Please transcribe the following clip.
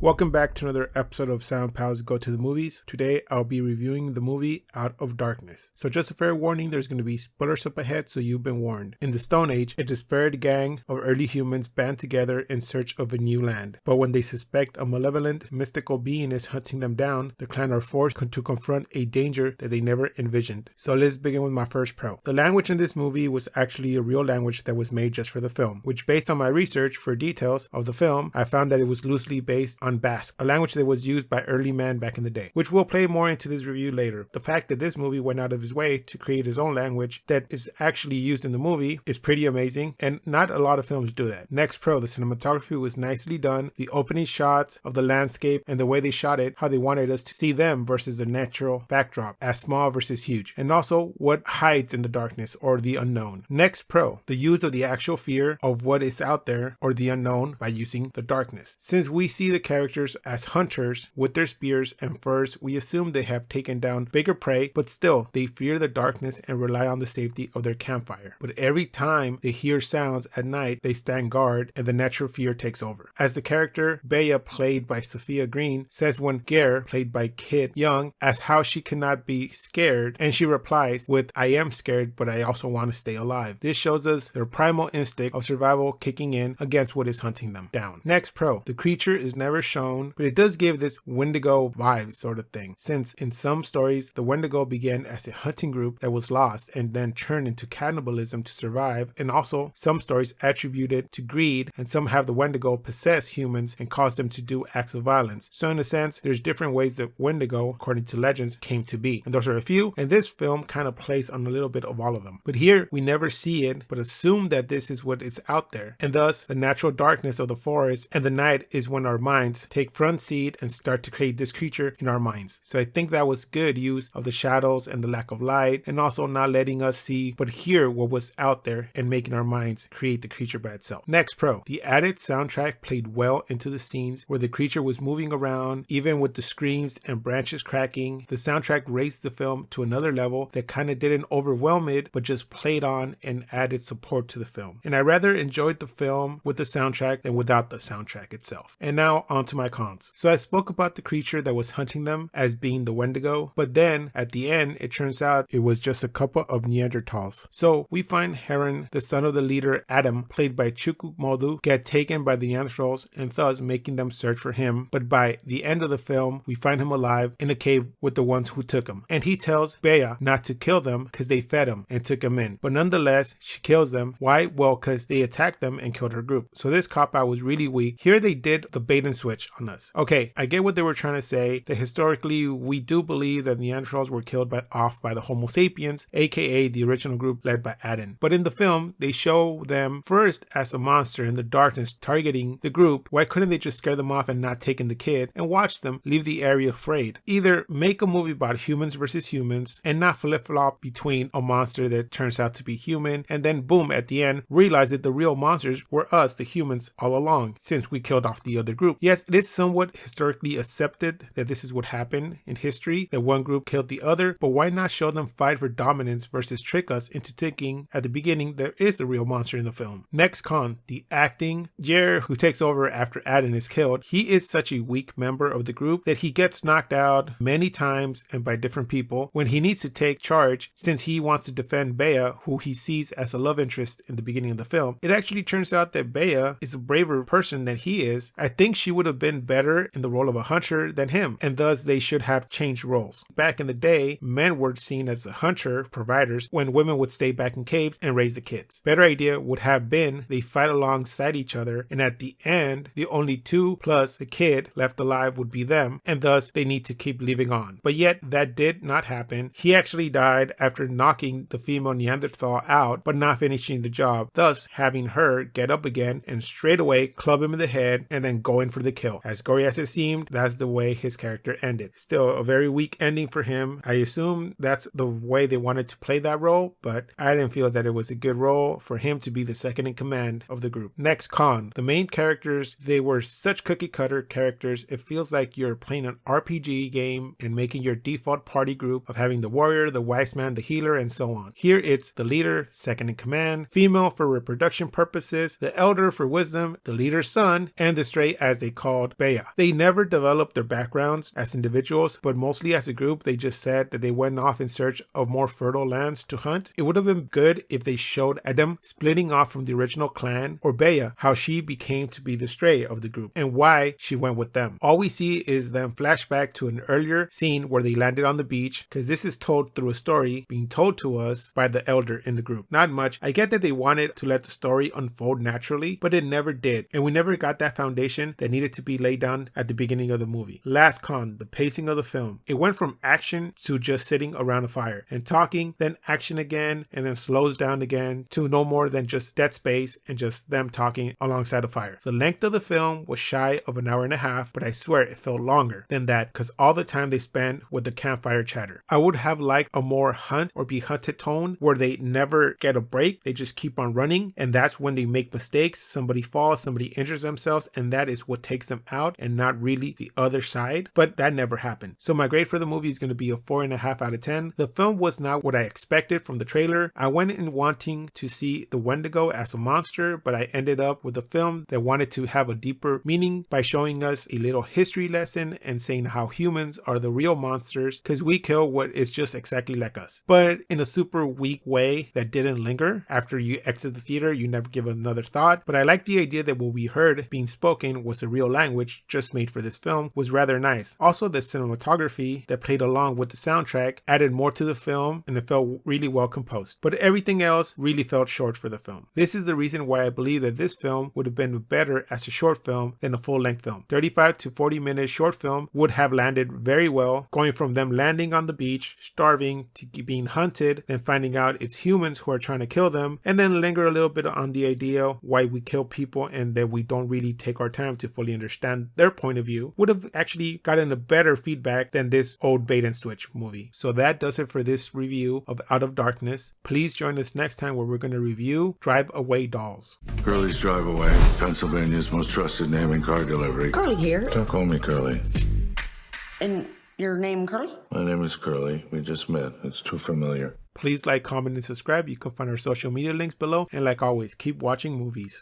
Welcome back to another episode of Sound Pals Go to the Movies. Today I'll be reviewing the movie Out of Darkness. So just a fair warning, there's going to be spoilers up ahead, so you've been warned. In the Stone Age, a disparate gang of early humans band together in search of a new land. But when they suspect a malevolent, mystical being is hunting them down, the clan are forced to confront a danger that they never envisioned. So let's begin with my first pro. The language in this movie was actually a real language that was made just for the film, which based on my research for details of the film, I found that it was loosely based on Basque, a language that was used by early man back in the day, which we'll play more into this review later. The fact that this movie went out of his way to create his own language that is actually used in the movie is pretty amazing, and not a lot of films do that. Next pro, the cinematography was nicely done. The opening shots of the landscape and the way they shot it, how they wanted us to see them versus the natural backdrop, as small versus huge, and also what hides in the darkness or the unknown. Next pro, the use of the actual fear of what is out there or the unknown by using the darkness. Since we see the characters as hunters with their spears and furs, we assume they have taken down bigger prey, but still they fear the darkness and rely on the safety of their campfire. But every time they hear sounds at night, they stand guard and the natural fear takes over. As the character Beyah, played by Sophia Green, says when Geirr, played by Kid Young, asks how she cannot be scared, and she replies with, "I am scared, but I also want to stay alive." This shows us their primal instinct of survival kicking in against what is hunting them down. Next pro, the creature is never shown, but it does give this Wendigo vibe sort of thing, since in some stories the Wendigo began as a hunting group that was lost and then turned into cannibalism to survive, and also some stories attribute it to greed, and some have the Wendigo possess humans and cause them to do acts of violence. So in a sense, there's different ways that Wendigo, according to legends, came to be, and those are a few, and this film kind of plays on a little bit of all of them. But here we never see it, but assume that this is what is out there, and thus the natural darkness of the forest and the night is when our minds take front seat and start to create this creature in our minds. So I think that was good use of the shadows and the lack of light, and also not letting us see but hear what was out there and making our minds create the creature by itself. Next pro, the added soundtrack played well into the scenes where the creature was moving around, even with the screams and branches cracking. The soundtrack raised the film to another level that kind of didn't overwhelm it, but just played on and added support to the film. And I rather enjoyed the film with the soundtrack than without the soundtrack itself. And now on to my cons. So I spoke about the creature that was hunting them as being the Wendigo, but then at the end it turns out it was just a couple of Neanderthals. So we find Heron, the son of the leader Adem, played by Chukwumodu, get taken by the Neanderthals and thus making them search for him. But by the end of the film we find him alive in a cave with the ones who took him, and he tells Beyah not to kill them because they fed him and took him in, but nonetheless she kills them. Why? Well, because they attacked them and killed her group. So this cop-out was really weak. Here they did the bait and switch on us. Okay, I get what they were trying to say, that historically we do believe that Neanderthals were killed off by the Homo sapiens, aka the original group led by Adem. But in the film, they show them first as a monster in the darkness targeting the group. Why couldn't they just scare them off and not taking the kid and watch them leave the area afraid? Either make a movie about humans versus humans and not flip-flop between a monster that turns out to be human and then boom, at the end realize that the real monsters were us, the humans, all along, since we killed off the other group. Yes, it is somewhat historically accepted that this is what happened in history, that one group killed the other, but why not show them fight for dominance versus trick us into thinking at the beginning there is a real monster in the film? Next con, the acting. Geirr, who takes over after Adem is killed, he is such a weak member of the group that he gets knocked out many times and by different people when he needs to take charge, since he wants to defend Beyah, who he sees as a love interest in the beginning of the film. It actually turns out that Beyah is a braver person than he is. I think she would have been better in the role of a hunter than him, and thus they should have changed roles. Back in the day, men were seen as the hunter providers when women would stay back in caves and raise the kids. Better idea would have been they fight alongside each other, and at the end the only two plus the kid left alive would be them, and thus they need to keep living on. But yet that did not happen. He actually died after knocking the female Neanderthal out but not finishing the job, thus having her get up again and straight away club him in the head and then go in for the kill. As gory as it seemed, that's the way his character ended. Still a very weak ending for him. I assume that's the way they wanted to play that role, but I didn't feel that it was a good role for him to be the second in command of the group. Next con, the main characters, they were such cookie cutter characters. It feels like you're playing an RPG game and making your default party group of having the warrior, the wise man, the healer, and so on. Here it's the leader, second in command, female for reproduction purposes, the elder for wisdom, the leader's son, and the straight, as they call called Beyah. They never developed their backgrounds as individuals, but mostly as a group. They just said that they went off in search of more fertile lands to hunt. It would have been good if they showed Adem splitting off from the original clan, or Beyah, how she became to be the stray of the group and why she went with them. All we see is them flashback to an earlier scene where they landed on the beach, because this is told through a story being told to us by the elder in the group. Not much. I get that they wanted to let the story unfold naturally, but it never did, and we never got that foundation that needed to be laid down at the beginning of the movie. Last con, the pacing of the film. It went from action to just sitting around a fire and talking, then action again, and then slows down again to no more than just dead space and just them talking alongside a fire. The length of the film was shy of an hour and a half, but I swear it felt longer than that because all the time they spent with the campfire chatter. I would have liked a more hunt or be hunted tone where they never get a break. They just keep on running, and that's when they make mistakes. Somebody falls, somebody injures themselves, and that is what takes them out and not really the other side. But that never happened. So my grade for the movie is going to be a 4.5 out of 10. The film was not what I expected from the trailer. I went in wanting to see the Wendigo as a monster, but I ended up with a film that wanted to have a deeper meaning by showing us a little history lesson and saying how humans are the real monsters because we kill what is just exactly like us, but in a super weak way that didn't linger. After you exit the theater, you never give another thought. But I like the idea that what we heard being spoken was a real language just made for this film was rather nice. Also, the cinematography that played along with the soundtrack added more to the film, and it felt really well composed. But everything else really felt short for the film. This is the reason why I believe that this film would have been better as a short film than a full-length film. 35 to 40 minute short film would have landed very well, going from them landing on the beach, starving, to being hunted, then finding out it's humans who are trying to kill them, and then linger a little bit on the idea why we kill people and that we don't really take our time to fully understand their point of view, would have actually gotten a better feedback than this old bait and switch movie. So that does it for this review of Out of Darkness. Please join us next time where we're going to review Drive Away Dolls. Curly's Drive Away, Pennsylvania's most trusted name in car delivery. Curly here. Don't call me Curly. And your name, Curly? My name is Curly. We just met. It's too familiar. Please like, comment, and subscribe. You can find our social media links below. And like always, keep watching movies.